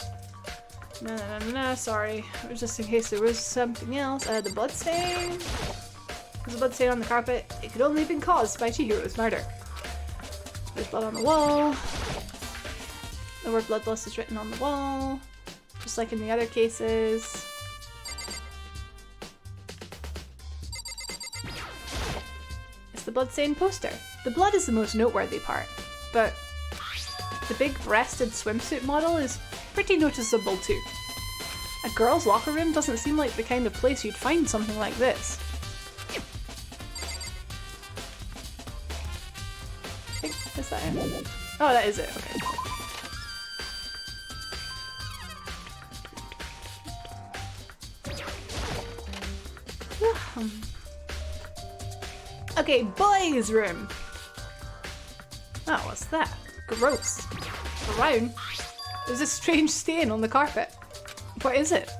No, sorry. It was just in case there was something else. The bloodstain. There's a bloodstain on the carpet. It could only have been caused by Chihiro's murder. There's blood on the wall. The word bloodlust is written on the wall, just like in the other cases. It's the bloodstained poster. The blood is the most noteworthy part, but the big breasted swimsuit model is pretty noticeable too. A girl's locker room doesn't seem like the kind of place you'd find something like this. I think, is that it? Oh, that is it, okay. A Okay, boys' room. Oh, what's that? Gross. Brown. There's a strange stain on the carpet. What is it?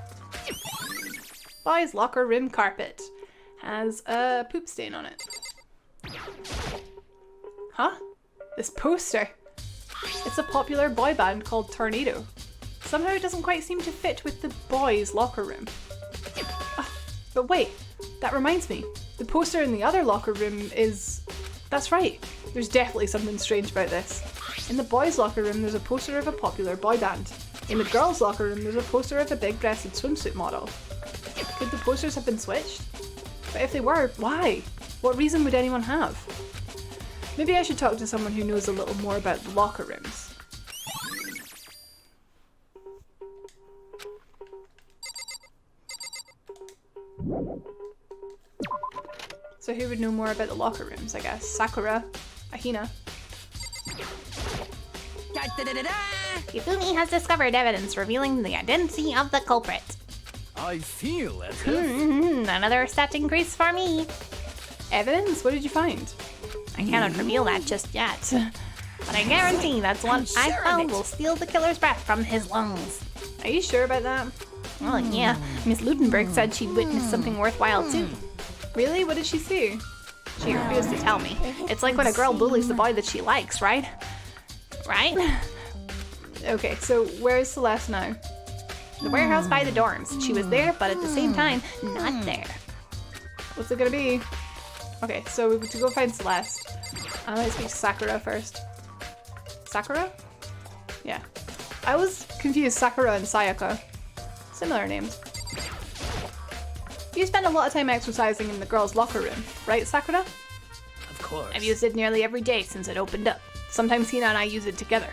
Boys' locker room carpet has a poop stain on it. Huh? This poster. It's a popular boy band called Tornado. Somehow it doesn't quite seem to fit with the boys' locker room. But wait, that reminds me. The poster in the other locker room is... That's right. There's definitely something strange about this. In the boys' locker room, there's a poster of a popular boy band. In the girls' locker room, there's a poster of a big-breasted swimsuit model. Could the posters have been switched? But if they were, why? What reason would anyone have? Maybe I should talk to someone who knows a little more about the locker rooms. So who would know more about the locker rooms, I guess? Sakura? Ahina? Hifumi has discovered evidence revealing the identity of the culprit. I feel as if... Another stat increase for me. Evidence? What did you find? I cannot reveal that just yet. But I guarantee that's one I found will steal the killer's breath from his lungs. Are you sure about that? Oh yeah, Miss Ludenberg said she'd witnessed something worthwhile too. Really? What did she see? She refused to tell me. It's like when a girl bullies the boy that she likes, right? Right? Okay, so where's Celeste now? The warehouse by the dorms. She was there, but at the same time, not there. What's it gonna be? Okay, so we have to go find Celeste. I might speak to Sakura first. Sakura? Yeah. I always confused Sakura and Sayaka. Similar names. You spend a lot of time exercising in the girls' locker room, right, Sakura? Of course. I've used it nearly every day since it opened up. Sometimes Hina and I use it together.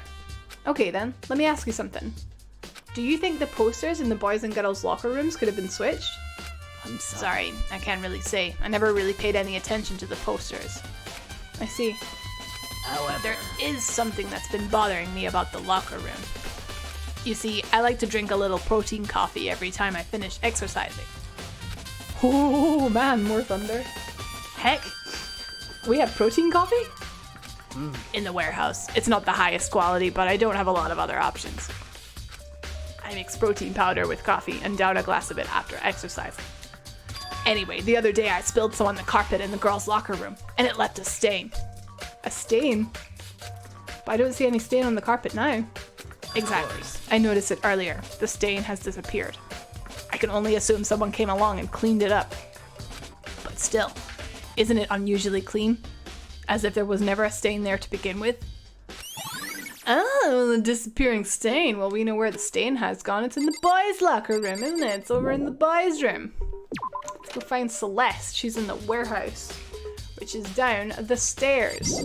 Okay then, let me ask you something. Do you think the posters in the boys' and girls' locker rooms could have been switched? I'm sorry, I can't really say. I never really paid any attention to the posters. I see. However, there is something that's been bothering me about the locker room. You see, I like to drink a little protein coffee every time I finish exercising. Oh man, more thunder. Heck, we have protein coffee? in the warehouse. It's not the highest quality, but I don't have a lot of other options. I mix protein powder with coffee and down a glass of it after exercising. Anyway, the other day I spilled some on the carpet in the girls' locker room, and it left a stain. A stain? But I don't see any stain on the carpet now. Exactly. I noticed it earlier. The stain has disappeared. I can only assume someone came along and cleaned it up. But still, isn't it unusually clean? As if there was never a stain there to begin with? Oh, the disappearing stain. Well, we know where the stain has gone. It's in the boys' locker room, isn't it? It's over in the boys' room. Let's go find Celeste. She's in the warehouse, which is down the stairs.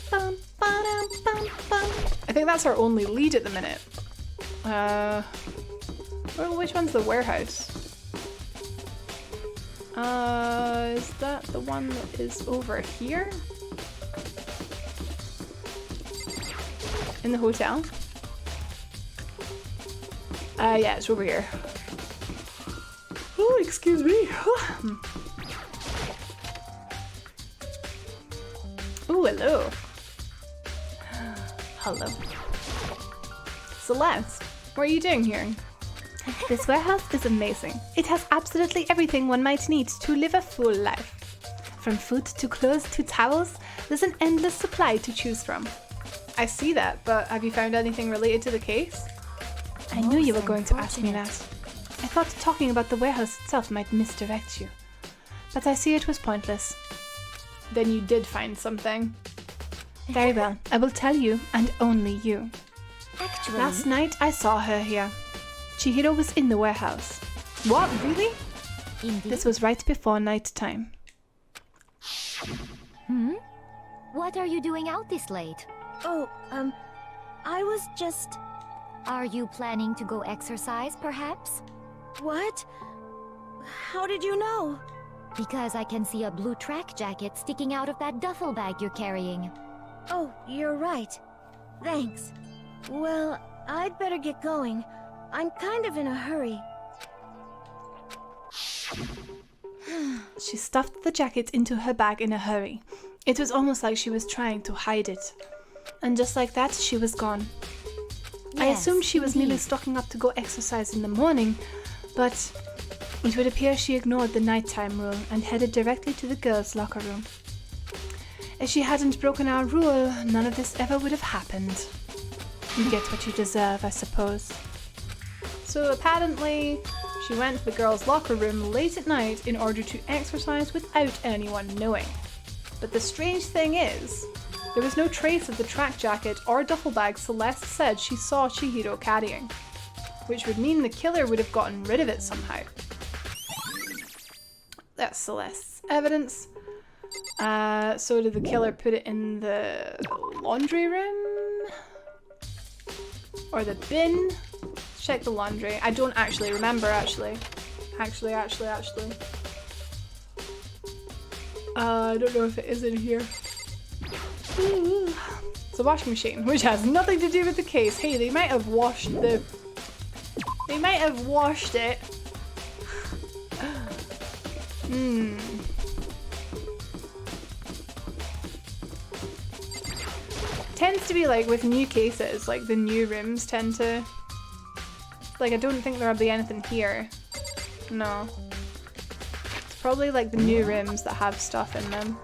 Bum, ba-dum, bum, bum. I think that's our only lead at the minute. Well, which one's the warehouse? Is that the one that is over here? In the hotel? Yeah, it's over here. Oh, excuse me. Oh, hello. Hello. Celeste, what are you doing here? This warehouse is amazing. It has absolutely everything one might need to live a full life. From food to clothes to towels, there's an endless supply to choose from. I see that, but have you found anything related to the case? I knew you were going to ask me that. I thought talking about the warehouse itself might misdirect you, but I see it was pointless. Then you did find something. Very well, I will tell you, and only you. Actually, Last night I saw her here. Chihiro was in the warehouse. What, really? indeed. This was right before night time. What are you doing out this late? Oh, I was just... Are you planning to go exercise, perhaps? What? How did you know? Because I can see a blue track jacket sticking out of that duffel bag you're carrying. Oh, you're right. Thanks. Well, I'd better get going. I'm kind of in a hurry. She stuffed the jacket into her bag in a hurry. It was almost like she was trying to hide it. And just like that, she was gone. I assumed she was merely stocking up to go exercise in the morning, but it would appear she ignored the nighttime rule and headed directly to the girls' locker room. If she hadn't broken our rule, none of this ever would have happened. You get what you deserve, I suppose. So apparently, she went to the girls' locker room late at night in order to exercise without anyone knowing. But the strange thing is, there was no trace of the track jacket or duffel bag Celeste said she saw Chihiro carrying, which would mean the killer would have gotten rid of it somehow. That's Celeste's evidence. So did the killer put it in the laundry room? Or the bin? Let's check the laundry. I don't actually remember, actually. Actually. I don't know if it is in here. It's a washing machine, which has nothing to do with the case. Hey, they might have washed the... They might have washed it. Tends to be like with new cases, like the new rooms tend to... Like, I don't think there'll be anything here. No. It's probably like the new rooms that have stuff in them.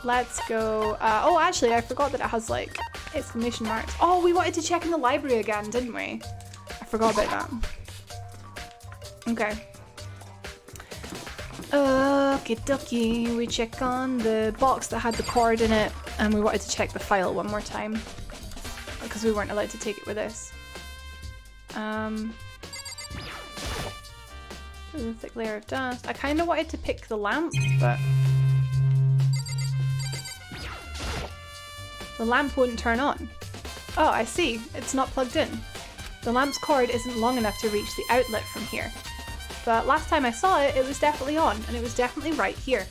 Let's go... oh, actually, I forgot that it has, like, exclamation marks. Oh, we wanted to check in the library again, didn't we? I forgot about that. Okay. Okie dokie. We check on the box that had the cord in it, and we wanted to check the file one more time. Because we weren't allowed to take it with us. There's a thick layer of dust. I kind of wanted to pick the lamp, but... The lamp wouldn't turn on. Oh, I see. It's not plugged in. The lamp's cord isn't long enough to reach the outlet from here. But last time I saw it, it was definitely on, and it was definitely right here.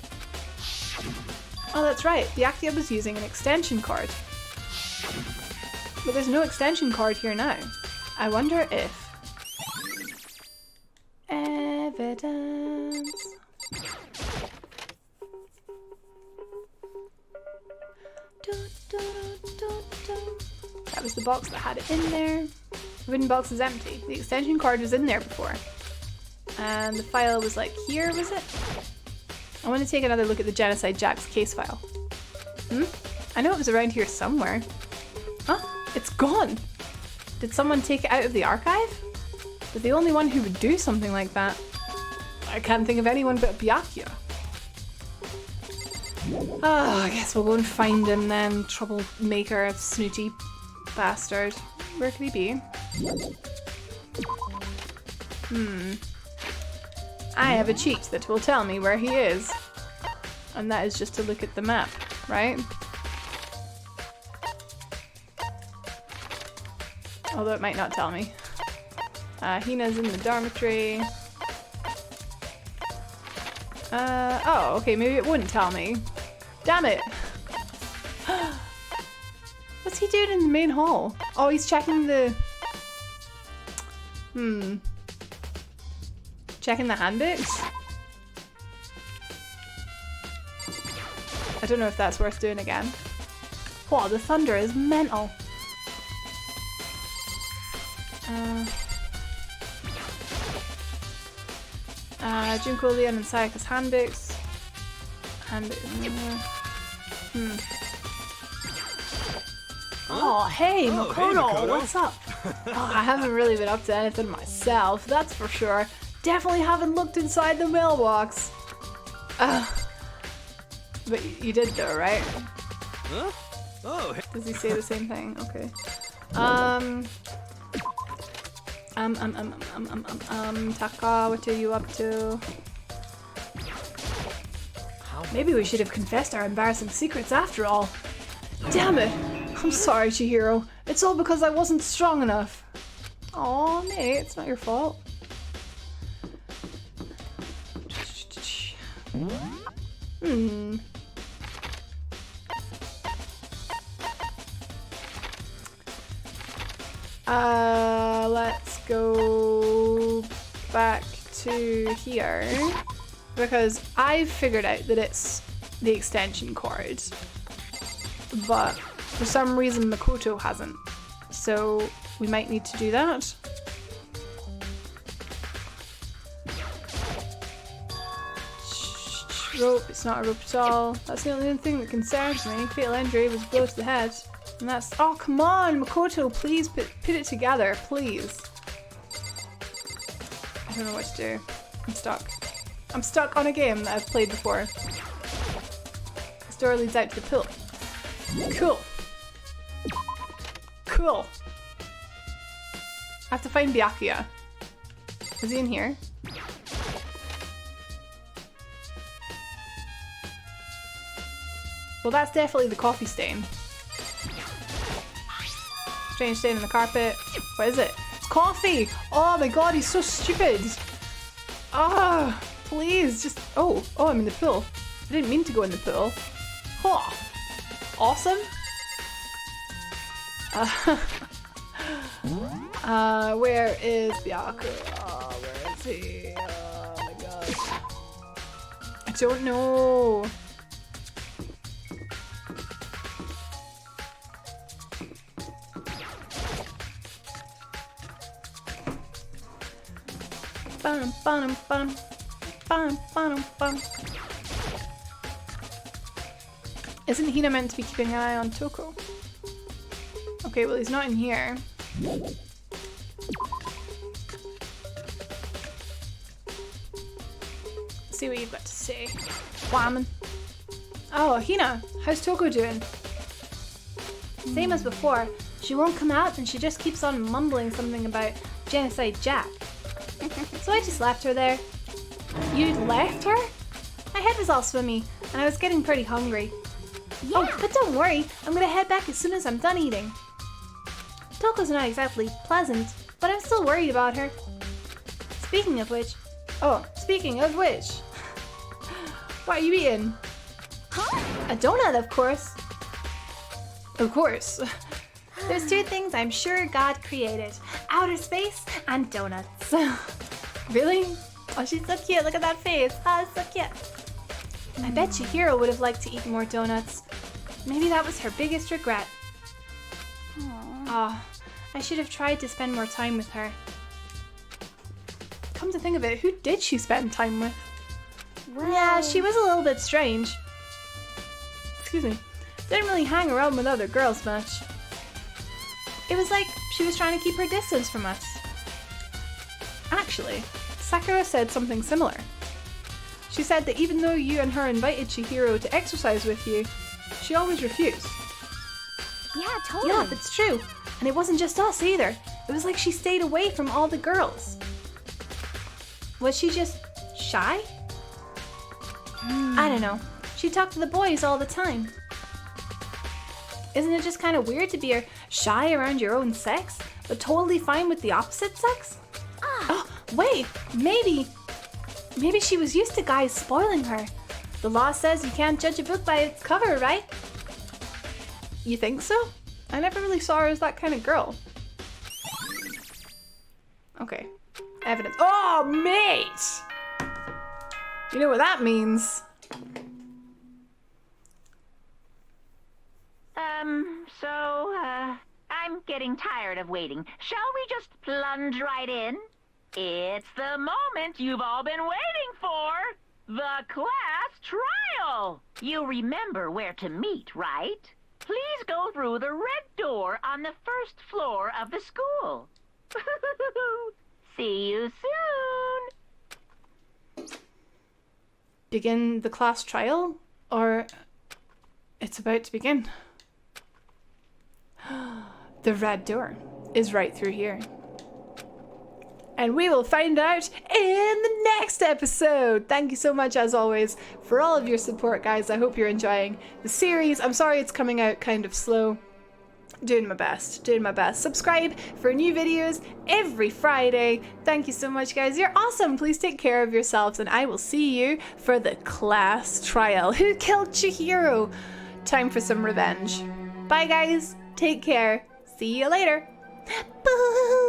Oh, that's right. Byakuya was using an extension cord. But there's no extension cord here now. I wonder if... Evidence... That was the box that had it in there. The wooden box is empty. The extension cord was in there before. And the file was like here, was it? I want to take another look at the Genocide Jack's case file. I know it was around here somewhere. Huh? It's gone! Did someone take it out of the archive? But the only one who would do something like that. I can't think of anyone but Byakuya. Oh, I guess we'll go and find him then. Troublemaker, snooty bastard. Where could he be? I have a cheat that will tell me where he is. And that is just to look at the map, right? Although it might not tell me. Hina's in the dormitory. Oh, okay, maybe it wouldn't tell me. Damn it! What's he doing in the main hall? Oh, he's checking the... Checking the handbooks? I don't know if that's worth doing again. Wow, the thunder is mental. Junko, Leon, and Sayaka's handbooks. Oh, hey, Makoto, what's up? Oh, I haven't really been up to anything myself, that's for sure. Definitely haven't looked inside the mailbox. But you did though, right? Huh? Oh. Does he say the same thing? Okay. Taka, what are you up to? Maybe we should have confessed our embarrassing secrets after all. Damn it! I'm sorry, Chihiro. It's all because I wasn't strong enough. Aw, mate, it's not your fault. Let's go back to here. because I've figured out that it's the extension cord, but for some reason Makoto hasn't. So we might need to do that. Rope, it's not a rope at all. That's the only thing that concerns me. Fatal injury was a blow to the head. And that's, oh come on Makoto, please put it together, please. I don't know what to do. I'm stuck. I'm stuck on a game that I've played before. This door leads out to the pool. Cool. Cool. I have to find Byakuya. Is he in here? Well, that's definitely the coffee stain. Strange stain on the carpet. What is it? It's coffee! Oh my god, he's so stupid! Ah, please, just... Oh, I'm in the pool. I didn't mean to go in the pool. Oh, awesome. Where is Byakuya? Oh, where is he? Oh my god. I don't know. Isn't Hina meant to be keeping an eye on Toko? Okay, well he's not in here. Let's see what you've got to say. Whammon. Oh, Hina, how's Toko doing? Same as before. She won't come out and she just keeps on mumbling something about Genocide Jack. So I just left her there. You left her? My head was all swimmy and I was getting pretty hungry. Oh, but don't worry, I'm gonna head back as soon as I'm done eating. Toko's not exactly pleasant, but I'm still worried about her. Speaking of which, what are you eating? a donut, of course. Of course. There's two things I'm sure God created: outer space and donuts. Really? Oh, she's so cute. Look at that face. Oh, it's so cute. I bet Chihiro would have liked to eat more donuts. Maybe that was her biggest regret. Oh, I should have tried to spend more time with her. Come to think of it, who did she spend time with? Yeah, she was a little bit strange. Excuse me. Didn't really hang around with other girls much. It was like she was trying to keep her distance from us. Actually, Sakura said something similar. She said that even though you and her invited Chihiro to exercise with you, she always refused. Yeah, totally. Yeah, it's true. And it wasn't just us either. It was like she stayed away from all the girls. Was she just shy? I don't know. She talked to the boys all the time. Isn't it just kind of weird to be shy around your own sex, but totally fine with the opposite sex? Oh, wait, maybe she was used to guys spoiling her. The law says you can't judge a book by its cover, right? You think so? I never really saw her as that kind of girl. Okay. Evidence. Oh, mate! You know what that means. I'm getting tired of waiting. Shall we just plunge right in? It's the moment you've all been waiting for! The class trial! You remember where to meet, right? Please go through the red door on the first floor of the school. See you soon! Begin the class trial? Or it's about to begin. The red door is right through here. And we will find out in the next episode. Thank you so much, as always, for all of your support, guys. I hope you're enjoying the series. I'm sorry it's coming out kind of slow. Doing my best. Subscribe for new videos every Friday. Thank you so much, guys. You're awesome. Please take care of yourselves, and I will see you for the class trial. Who killed Chihiro? Time for some revenge. Bye, guys. Take care. See you later. Boo!